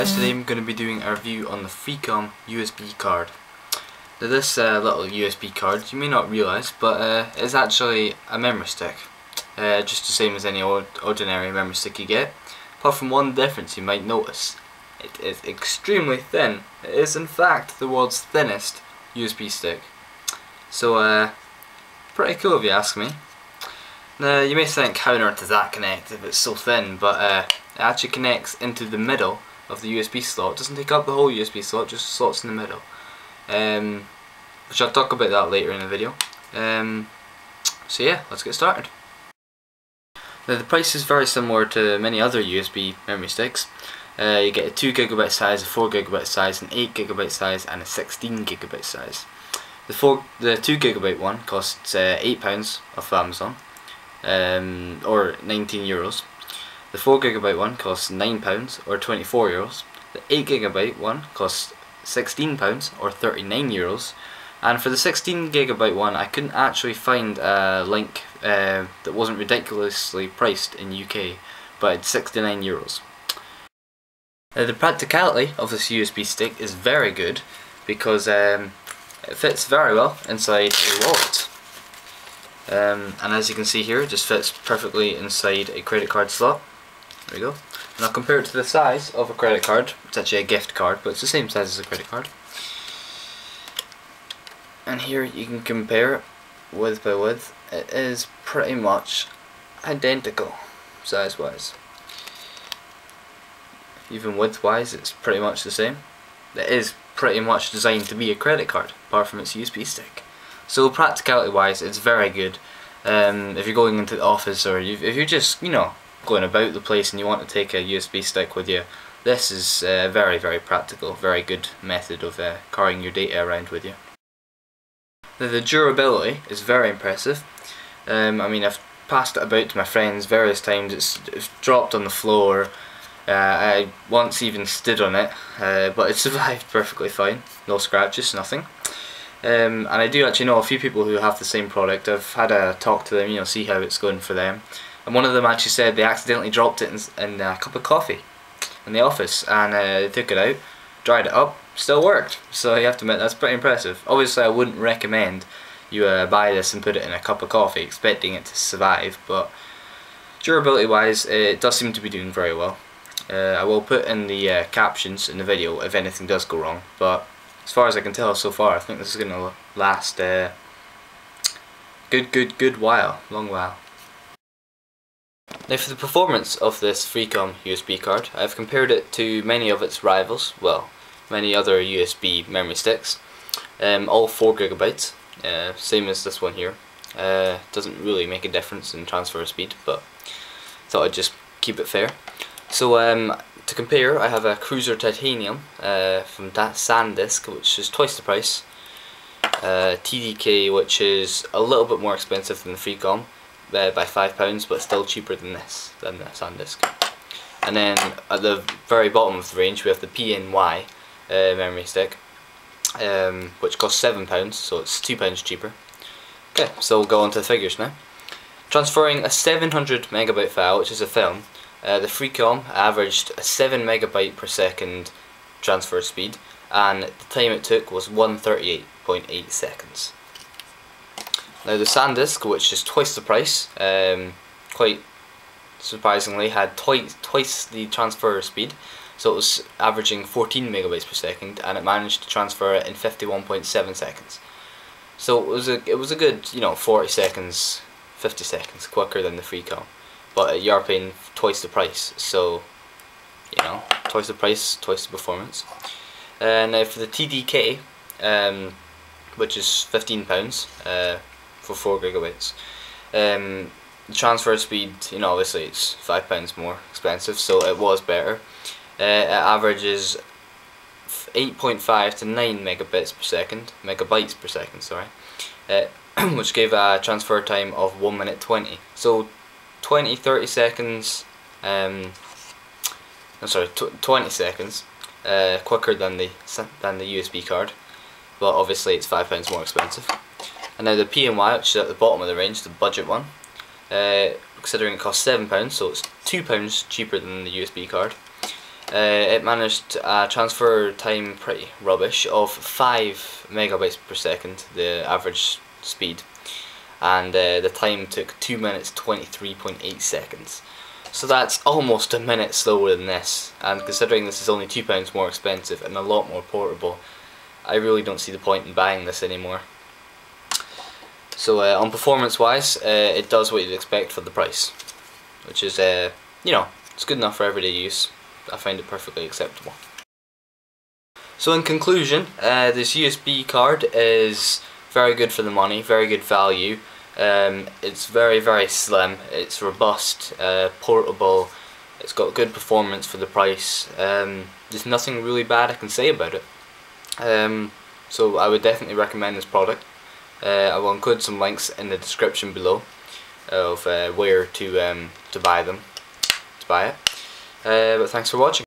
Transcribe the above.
guys, today I'm going to be doing a review on the Freecom USB card. Now this little USB card, you may not realise, but it's actually a memory stick. Just the same as any ordinary memory stick you get. Apart from one difference you might notice. It is extremely thin. It is in fact the world's thinnest USB stick. So pretty cool if you ask me. Now you may think, how on earth does that connect if it's so thin, but it actually connects into the middle of the USB slot. It doesn't take up the whole USB slot, just slots in the middle. Which I'll talk about that later in the video. So yeah, let's get started. Now the price is very similar to many other USB memory sticks. You get a 2GB size, a 4GB size, an 8GB size and a 16GB size. The 2GB one costs £8 off Amazon, or €19. The 4GB one costs £9 or €24. The 8GB one costs £16 or €39. And for the 16GB one, I couldn't actually find a link that wasn't ridiculously priced in UK, but it's €69. The practicality of this USB stick is very good because it fits very well inside a wallet. And as you can see here, it just fits perfectly inside a credit card slot. There we go. And I'll compare it to the size of a credit card. It's actually a gift card, but it's the same size as a credit card. And here you can compare it width by width. It is pretty much identical size wise. Even width wise, it's pretty much the same. It is pretty much designed to be a credit card, apart from its USB stick. So practicality wise, it's very good. If you're going into the office, or if you're just, going about the place and you want to take a USB stick with you, this is a very, very practical, very good method of carrying your data around with you. Now, the durability is very impressive. I mean, I've passed it about to my friends various times. It's dropped on the floor. I once even stood on it, but it survived perfectly fine. No scratches, nothing. And I do actually know a few people who have the same product. I've had a talk to them, see how it's going for them. And one of them actually said they accidentally dropped it in a cup of coffee in the office, and they took it out, dried it up, still worked. So you have to admit, that's pretty impressive. Obviously I wouldn't recommend you buy this and put it in a cup of coffee expecting it to survive, but durability wise it does seem to be doing very well. I will put in the captions in the video if anything does go wrong, but as far as I can tell so far, I think this is going to last good while, long while. Now for the performance of this Freecom USB card, I've compared it to many of its rivals, well, many other USB memory sticks, all 4GB, same as this one here. Doesn't really make a difference in transfer speed, but thought I'd just keep it fair. So to compare, I have a Cruzer titanium from Sandisk, which is twice the price. TDK, which is a little bit more expensive than the Freecom by £5, but still cheaper than the Sandisk. And then at the very bottom of the range we have the PNY memory stick, which costs £7, so it's £2 cheaper. Okay, so we'll go on to the figures now. Transferring a 700 megabyte file, which is a film, the Freecom averaged a 7 megabyte per second transfer speed, and the time it took was 138.8 seconds. Now the Sandisk, which is twice the price, quite surprisingly had twice the transfer speed, so it was averaging 14 megabytes per second, and it managed to transfer it in 51.7 seconds. So it was a good 40 seconds, 50 seconds quicker than the Freecom, but you are paying twice the price, so twice the price, twice the performance. Now for the TDK, which is £15 for 4GB, the transfer speed, obviously it's £5 more expensive, so it was better. It averages 8.5 to 9 megabytes per second, sorry, which gave a transfer time of 1 minute 20. So 30 seconds, 20 seconds quicker than the USB card, but obviously it's £5 more expensive. And now the PNY, which is at the bottom of the range, the budget one, considering it costs £7, so it's £2 cheaper than the USB card. It managed a transfer time pretty rubbish of 5 megabytes per second, the average speed, and the time took 2 minutes 23.8 seconds. So that's almost a minute slower than this, and considering this is only £2 more expensive and a lot more portable, I really don't see the point in buying this anymore. So on performance wise, it does what you'd expect for the price, which is, you know, it's good enough for everyday use. I find it perfectly acceptable. So in conclusion, this USB card is very good for the money, very good value. It's very slim, it's robust, portable, it's got good performance for the price. There's nothing really bad I can say about it. So I would definitely recommend this product. I will include some links in the description below of where to buy it. But thanks for watching.